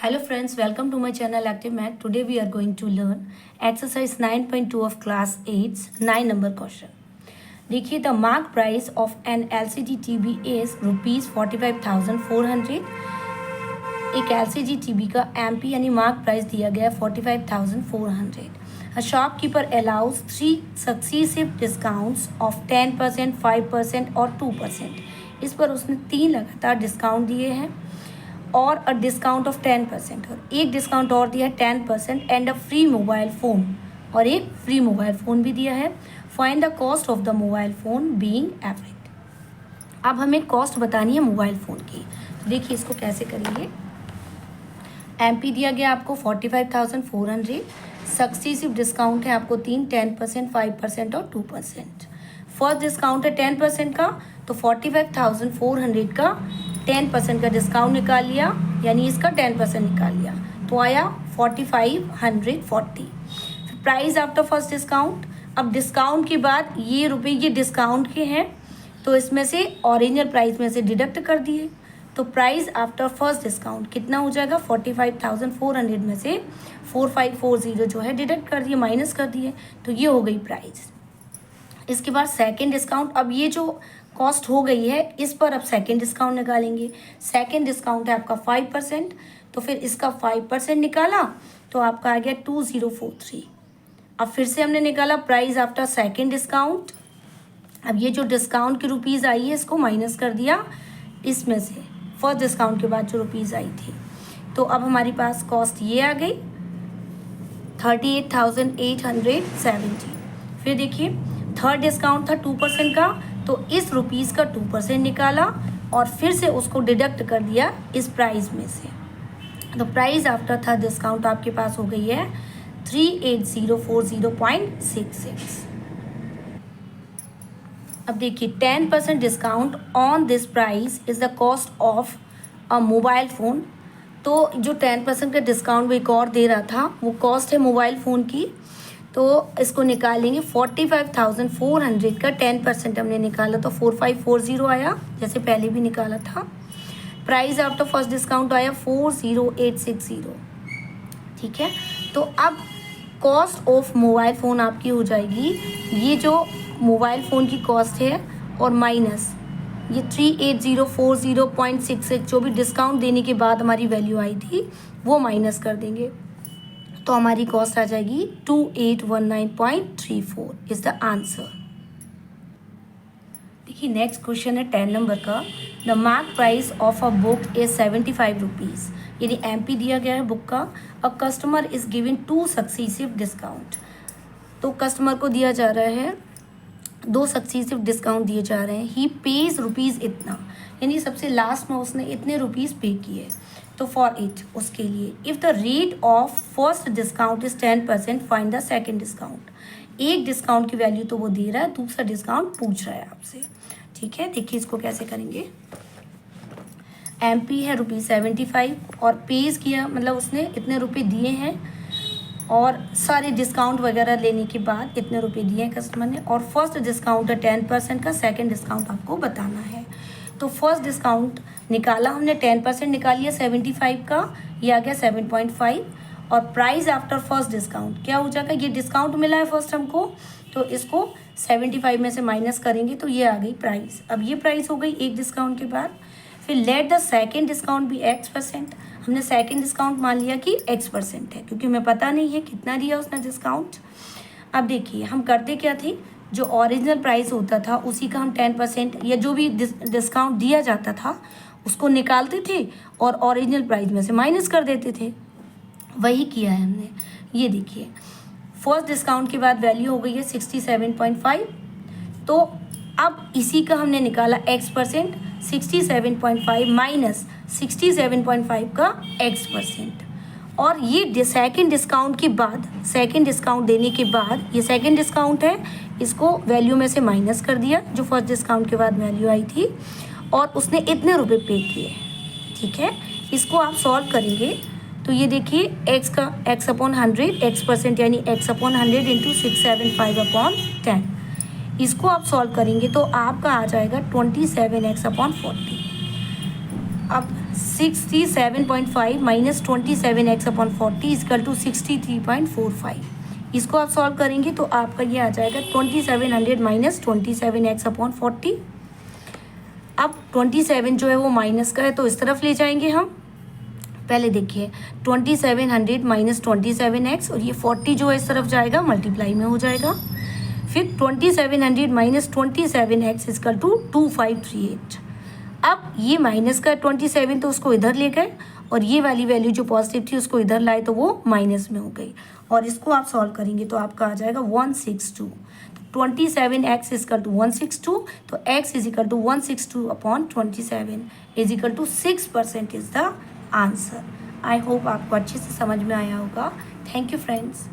Hello friends, welcome to my channel Active Math. Today we are going to learn exercise 9.2 of class 8's 9 number question. देखिए the mark price of an LCD TV is rupees 45,400. एक LCD TV का MP यानी mark price दिया गया है 45,400. A shopkeeper allows 3 successive discounts of 10%, 5% और 2%. इस पर उसने 3 लगातार डिस्काउंट दिए हैं और अ डिस्काउंट ऑफ 10% और एक डिस्काउंट और दिया है 10% and a free mobile phone और एक फ्री मोबाइल फ़ोन भी दिया है. Find the cost of the mobile phone being average. अब हमें कॉस्ट बतानी है मोबाइल फ़ोन की. देखिए इसको कैसे करेंगे. MP दिया गया आपको 45,400. सक्सेसिव डिस्काउंट है आपको 3, 10%, 5% और 2%. फर्स्ट डिस्काउंट है 10% का, तो 45,400 का 10% का डिस्काउंट निकाल लिया, यानी इसका 10% निकाल लिया, तो आया 4540. Price after first discount. अब डिस्काउंट के बाद ये रुपये ये डिस्काउंट के हैं, तो इसमें से ओरिजिनल प्राइस में से डिडक्ट कर दिए, तो प्राइस आफ्टर फर्स्ट डिस्काउंट कितना हो जाएगा. 45,400 में से 4540 जो है डिडक्ट कर दिए, माइनस कर दिए, तो ये हो गई प्राइस. इसके बाद सेकेंड डिस्काउंट. अब ये जो कॉस्ट हो गई है इस पर अब सेकेंड डिस्काउंट निकालेंगे. सेकेंड डिस्काउंट है आपका 5%, तो फिर इसका 5% निकाला तो आपका आ गया 2043. अब फिर से हमने निकाला प्राइस आफ्टर सेकेंड डिस्काउंट. अब ये जो डिस्काउंट की रुपीज़ आई है इसको माइनस कर दिया इसमें से, फर्स्ट डिस्काउंट के बाद जो रुपीज़ आई थी, तो अब हमारे पास कॉस्ट ये आ गई 38,870. फिर देखिए थर्ड डिस्काउंट था 2% का, तो इस रुपीज़ का 2% निकाला और फिर से उसको डिडक्ट कर दिया इस प्राइस में से, तो प्राइस आफ्टर थर्ड डिस्काउंट आपके पास हो गई है 38,040.66. अब देखिए 10% discount on this price is the cost of a mobile phone. तो जो 10% का डिस्काउंट वो एक और दे रहा था वो कॉस्ट है मोबाइल फ़ोन की, तो इसको निकालेंगे. 45,400 का 10% हमने निकाला तो 4540 आया, जैसे पहले भी निकाला था. प्राइस आफ्टर फर्स्ट डिस्काउंट आया 40860. ठीक है, तो अब कॉस्ट ऑफ मोबाइल फ़ोन आपकी हो जाएगी ये जो मोबाइल फ़ोन की कॉस्ट है और माइनस ये 38,040.66 जो भी डिस्काउंट देने के बाद हमारी वैल्यू आई थी वो माइनस कर देंगे, तो हमारी कॉस्ट आ जाएगी 2819.34 इज़ द आंसर. देखिए नेक्स्ट क्वेश्चन है 10 नंबर का. The mark price of a book is 75 rupees. यानी MP दिया गया है बुक का. A customer is given 2 successive discount. तो कस्टमर को दिया जा रहा है 2 सक्सेसिव डिस्काउंट दिए जा रहे हैं. ही पेज रुपीज़ इतना, यानी सबसे लास्ट में उसने इतने रुपीज़ पे किए, तो फॉर इट उसके लिए. If the rate of first discount is 10%, find the second discount. एक डिस्काउंट की वैल्यू तो वो दे रहा है, दूसरा डिस्काउंट पूछ रहा है आपसे. ठीक है, देखिए इसको कैसे करेंगे. MP है ₹75 और पेज किया, मतलब उसने इतने रुपये दिए हैं और सारे डिस्काउंट वगैरह लेने के बाद इतने रुपये दिए हैं कस्टमर ने, और फर्स्ट डिस्काउंट है 10% का, सेकेंड डिस्काउंट आपको बताना है. तो फर्स्ट डिस्काउंट निकाला हमने, 10% निकालिए 75 का, ये आ गया 7.5. और प्राइस आफ्टर फर्स्ट डिस्काउंट क्या हो जाएगा, ये डिस्काउंट मिला है फर्स्ट हमको, तो इसको 75 में से माइनस करेंगे तो ये आ गई प्राइस. अब ये प्राइस हो गई एक डिस्काउंट के बाद. फिर लेट द सेकेंड डिस्काउंट भी X%. हमने सेकेंड डिस्काउंट मान लिया कि X% है, क्योंकि हमें पता नहीं है कितना दिया उसने डिस्काउंट. अब देखिए हम करते क्या थे, जो ओरिजिनल प्राइस होता था उसी का हम 10% या जो भी डिस्काउंट दिया जाता था उसको निकालते थे और ओरिजिनल प्राइस में से माइनस कर देते थे. वही किया है हमने. ये देखिए फर्स्ट डिस्काउंट के बाद वैल्यू हो गई है 67.5, तो अब इसी का हमने निकाला X%. 67.5 माइनस 67.5 का X%. और ये सेकेंड डिस्काउंट के बाद, सेकेंड डिस्काउंट देने के बाद, ये सेकेंड डिस्काउंट है, इसको वैल्यू में से माइनस कर दिया जो फर्स्ट डिस्काउंट के बाद वैल्यू आई थी, और उसने इतने रुपए पे किए. ठीक है, इसको आप सॉल्व करेंगे तो ये देखिए x का x/100 X% यानी x/100 इंटू 675/10. इसको आप सॉल्व करेंगे तो आपका आ जाएगा 27x/40. अब 67.5 minus 27x upon 40 is equal to 63.45। इसको आप सॉल्व करेंगे तो आपका ये आ जाएगा 2700 माइनस 27x अपॉन 40। अब 27 जो है वो माइनस का है तो इस तरफ ले जाएंगे हम। पहले देखिए 2700 माइनस 27x और ये 40 जो है इस तरफ जाएगा, मल्टीप्लाई में हो जाएगा। फिर 2700 माइनस 27x इजकल टू 2538। अब ये माइनस का 27 तो उसको इधर ले गए और ये वाली वैल्यू जो पॉजिटिव थी उसको इधर लाए तो वो माइनस में हो गई। और इसको आप सॉल्व करेंगे तो आपका आ जाएगा 162। 27x इजकल टू 162, तो x is equal to 162 upon 27 is equal to 6% is the answer. I hope आपको अच्छे से समझ में आया होगा। Thank you friends.